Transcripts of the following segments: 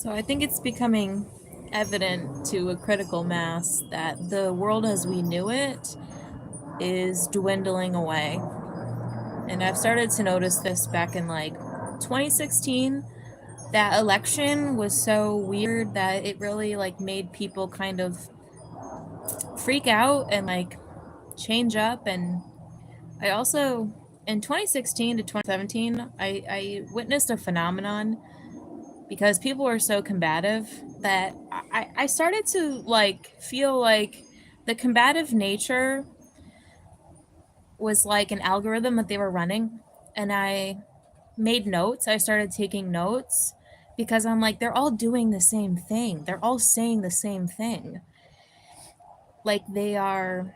So I think it's becoming evident to a critical mass that the world as we knew it is dwindling away. And I've started to notice this back in like 2016. That election was so weird that it really like made people kind of freak out and like change up. And I also, in 2016 to 2017, I witnessed a phenomenon because people were so combative that I started to like feel like the combative nature was like an algorithm that they were running. And I made notes. I started taking notes because I'm like, they're all doing the same thing. They're all saying the same thing. Like they are,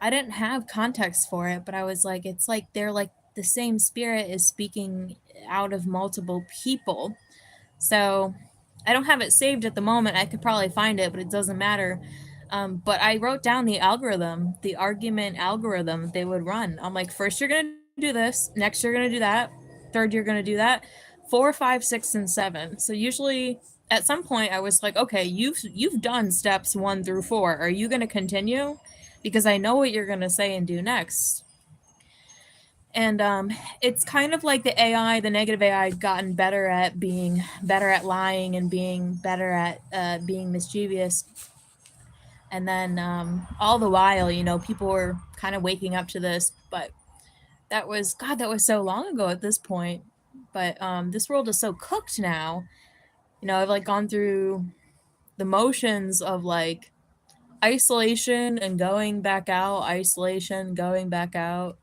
I didn't have context for it, but I was like, it's like they're like the same spirit is speaking out of multiple people. So I don't have it saved at the moment. I could probably find it, but it doesn't matter. But I wrote down the algorithm, the argument algorithm they would run. I'm like, first you're gonna do this, next you're gonna do that, third you're gonna do that, 4, 5, 6, and 7. So usually at some point I was like, okay, you've done steps 1 through 4. Are you gonna continue? Because I know what you're gonna say and do next. And it's kind of like the AI, the negative AI, gotten better at being better at lying and being better at being mischievous. And then all the while, you know, people were kind of waking up to this. But that was, God, that was so long ago at this point. But this world is so cooked now. You know, I've like gone through the motions of like isolation and going back out, isolation, going back out.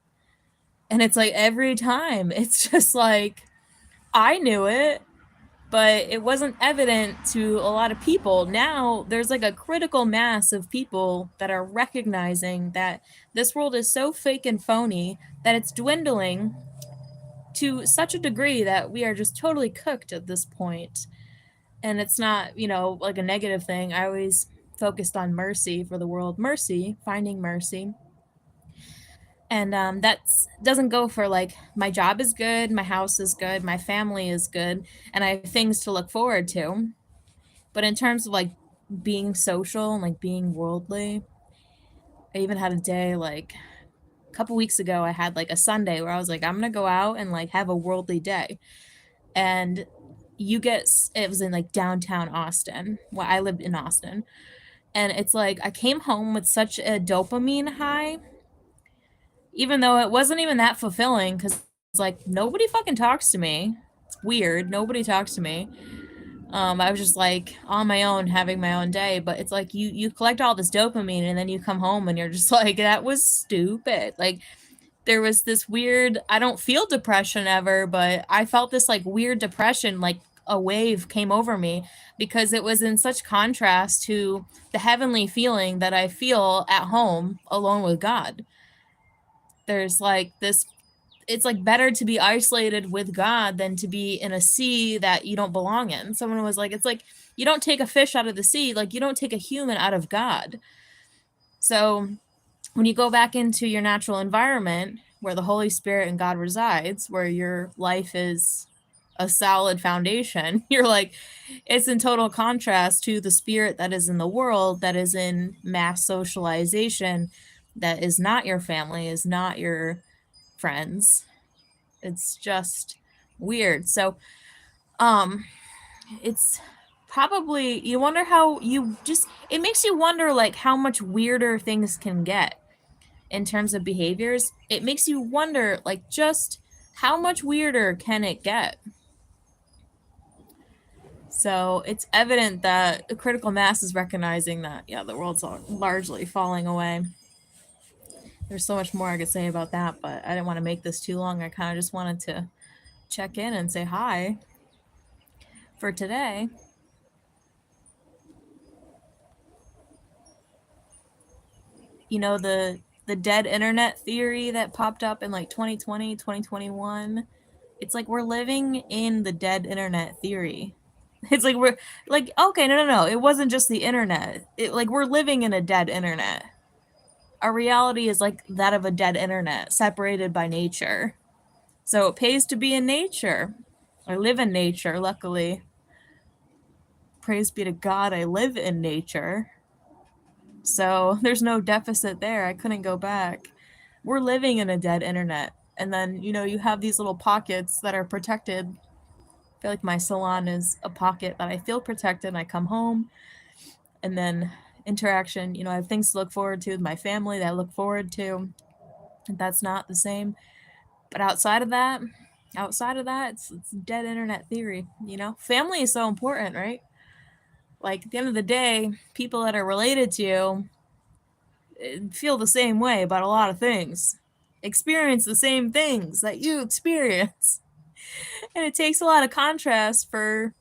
And it's like every time, it's just like, I knew it, but it wasn't evident to a lot of people. Now there's like a critical mass of people that are recognizing that this world is so fake and phony that it's dwindling to such a degree that we are just totally cooked at this point. And it's not, you know, like a negative thing. I always focused on mercy for the world, mercy, finding mercy. And that doesn't go for like my job is good, my house is good, my family is good, and I have things to look forward to. But in terms of like being social and like being worldly, I even had a day like a couple weeks ago. I had like a Sunday where I was like, I'm gonna go out and like have a worldly day. And you get, it was in like downtown Austin. Well, I lived in Austin, and it's like I came home with such a dopamine high, even though it wasn't even that fulfilling because it's like nobody fucking talks to me. It's weird. Nobody talks to me. I was just like on my own, having my own day. But it's like you collect all this dopamine, and then you come home and you're just like, that was stupid. Like there was this weird. I don't feel depression ever, but I felt this like weird depression, like a wave came over me because it was in such contrast to the heavenly feeling that I feel at home alone with God. There's like this, it's like better to be isolated with God than to be in a sea that you don't belong in. Someone was like, it's like you don't take a fish out of the sea, like you don't take a human out of God. So when you go back into your natural environment where the Holy Spirit and God resides, where your life is a solid foundation, you're like, it's in total contrast to the spirit that is in the world, that is in mass socialization, that is not your family, is not your friends. It's just weird. So, um, it's probably, you wonder how you just, it makes you wonder like how much weirder things can get in terms of behaviors. It makes you wonder like just how much weirder can it get? So it's evident that the critical mass is recognizing that, yeah, the world's largely falling away. There's so much more I could say about that, but I didn't want to make this too long. I kind of just wanted to check in and say hi for today. You know, the dead internet theory that popped up in like 2020, 2021. It's like we're living in the dead internet theory. It's like we're like, okay, no. It wasn't just the internet. It like we're living in a dead internet. Our reality is like that of a dead internet, separated by nature. So it pays to be in nature. I live in nature, luckily. praise be to God, I live in nature. So there's no deficit there. I couldn't go back. We're living in a dead internet. And then, you have these little pockets that are protected. I feel like my salon is a pocket that I feel protected. I come home, and then interaction, I have things to look forward to with my family that I look forward to. That's not the same. But outside of that, it's dead internet theory, Family is so important, right? Like, at the end of the day, people that are related to you feel the same way about a lot of things, experience the same things that you experience. And it takes a lot of contrast for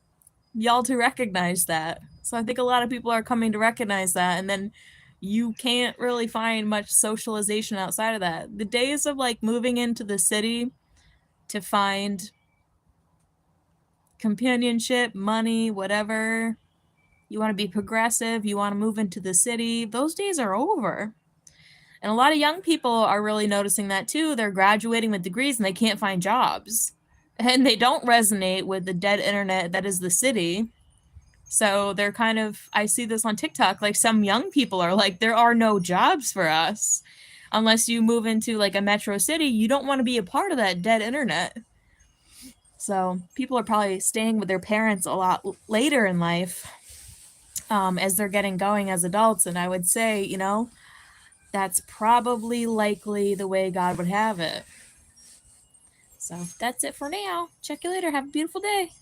y'all to recognize that. So I think a lot of people are coming to recognize that, and then you can't really find much socialization outside of that. The days of like moving into the city to find companionship, money, whatever, you want to be progressive, you want to move into the city, those days are over. And a lot of young people are really noticing that too. They're graduating with degrees and they can't find jobs. And they don't resonate with the dead internet that is the city. So they're kind of, I see this on TikTok, like some young people are like, there are no jobs for us. Unless you move into like a metro city, you don't want to be a part of that dead internet. So people are probably staying with their parents a lot later in life, as they're getting going as adults. And I would say, that's probably likely the way God would have it. So that's it for now. Check you later. Have a beautiful day.